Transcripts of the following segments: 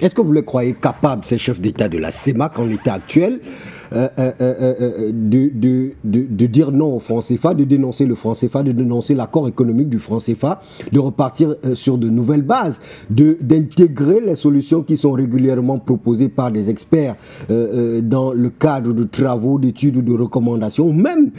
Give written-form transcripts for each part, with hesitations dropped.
Est-ce que vous les croyez capables, ces chefs d'État de la CEMAC, en l'état actuel, de dire non au franc CFA, de dénoncer le franc CFA, de dénoncer l'accord économique du franc CFA, de repartir sur de nouvelles bases, d'intégrer les solutions qui sont régulièrement proposées par des experts dans le cadre de travaux, d'études ou de recommandations, ou même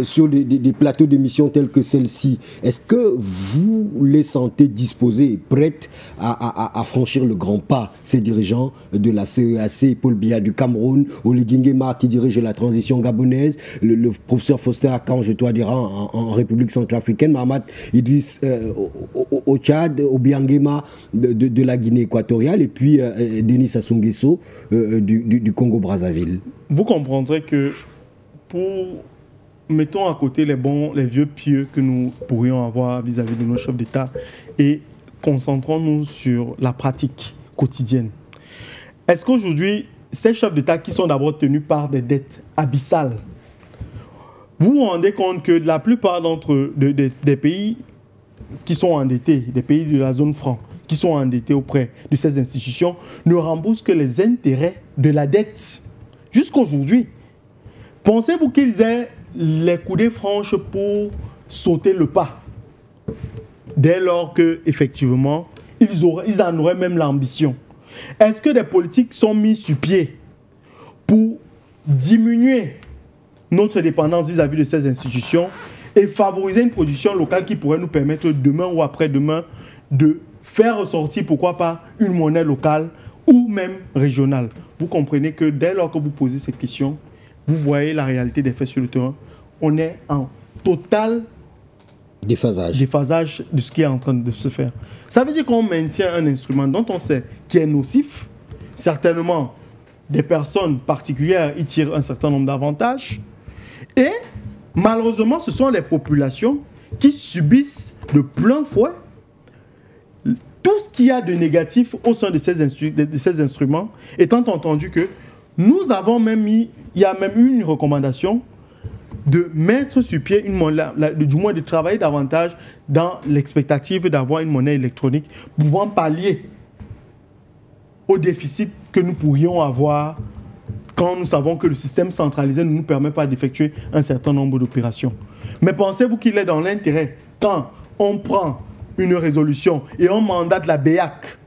sur des plateaux d'émissions tels que celle-ci? Est-ce que vous les sentez disposés et prêts à franchir le grand pas, ces dirigeants de la CEAC, Paul Biya du Cameroun, Oligui Nguema qui dirige la transition gabonaise, le professeur Faustin Archange, je dois dire, en République centrafricaine, Mahamat Idriss au Tchad, Obiang Nguema de la Guinée équatoriale, et puis Denis Sassou Nguesso du Congo-Brazzaville? Vous comprendrez que mettons à côté les vieux pieux que nous pourrions avoir vis-à-vis de nos chefs d'État et concentrons-nous sur la pratique quotidienne. Est-ce qu'aujourd'hui, ces chefs d'État qui sont d'abord tenus par des dettes abyssales, vous vous rendez compte que la plupart des pays qui sont endettés, des pays de la zone franc, qui sont endettés auprès de ces institutions, ne remboursent que les intérêts de la dette. Jusqu'aujourd'hui, pensez-vous qu'ils aient les coudées franches pour sauter le pas dès lors que, effectivement, ils en auraient même l'ambition? Est-ce que des politiques sont mises sur pied pour diminuer notre dépendance vis-à-vis de ces institutions et favoriser une production locale qui pourrait nous permettre demain ou après-demain de faire ressortir, pourquoi pas, une monnaie locale ou même régionale? Vous comprenez que dès lors que vous posez cette question, vous voyez la réalité des faits sur le terrain. On est en total déphasage de ce qui est en train de se faire. Ça veut dire qu'on maintient un instrument dont on sait qu'il est nocif. Certainement, des personnes particulières y tirent un certain nombre d'avantages. Et malheureusement, ce sont les populations qui subissent de plein fouet tout ce qu'il y a de négatif au sein de ces instruments, étant entendu que nous avons même mis, il y a même eu une recommandation de mettre sur pied une monnaie, du moins de travailler davantage dans l'expectative d'avoir une monnaie électronique pouvant pallier au déficit que nous pourrions avoir quand nous savons que le système centralisé ne nous permet pas d'effectuer un certain nombre d'opérations. Mais pensez-vous qu'il est dans l'intérêt, quand on prend une résolution et on mandate la BEAC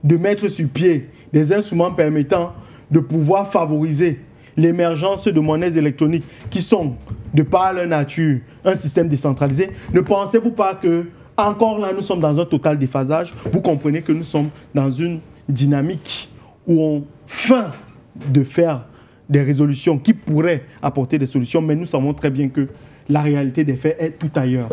de mettre sur pied des instruments permettant de pouvoir favoriser l'émergence de monnaies électroniques qui sont, de par leur nature, un système décentralisé, ne pensez-vous pas que, encore là, nous sommes dans un total déphasage? Vous comprenez que nous sommes dans une dynamique où on feint de faire des résolutions qui pourraient apporter des solutions, mais nous savons très bien que la réalité des faits est tout ailleurs.